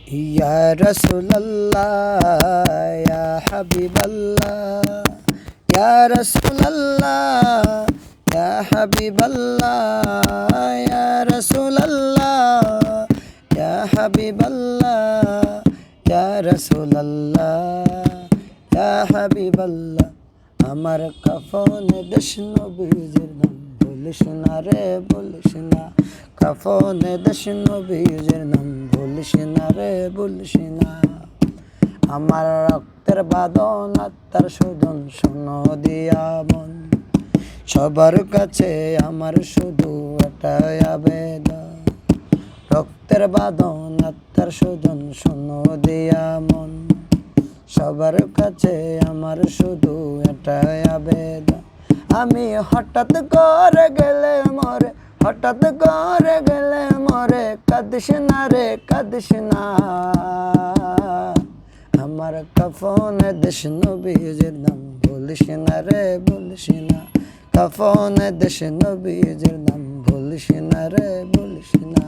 ইয়া রাসূলুল্লাহ ইয়া হাবিবাল্লাহ ইয়া রাসূলুল্লাহ ইয়া হাবিবাল্লাহ ইয়া রাসূলুল্লাহ ইয়া হাবিবাল্লাহ ইয়া রাসূলুল্লাহ ইয়া হাবিবাল্লাহ আমার কাফনে দেশ নবীজির নাম বলিস না রে বলিস না কাফনে দেশ নবীজির নাম বলিস না রে বলিস না আমার রক্তের বাঁধন আত্মার শোধন শোনো দিয়া মন সবার কাছে আমার শুধু এটাই আবেদন রক্তের বাঁধন আত্মার শোধন শোনো দিয়া মন সবার কাছে আমার শুধু এটাই আবেদন আমি হঠাৎ করে গেলে মরে হঠাৎ করে গেলে মরে কাঁদিস না রে কাঁদিস না আমার কাফনে দেশ নবীজির নাম বলিস না রে বলিস না কাফনে দেশ নবীজির নাম বলিস না রে বলিস না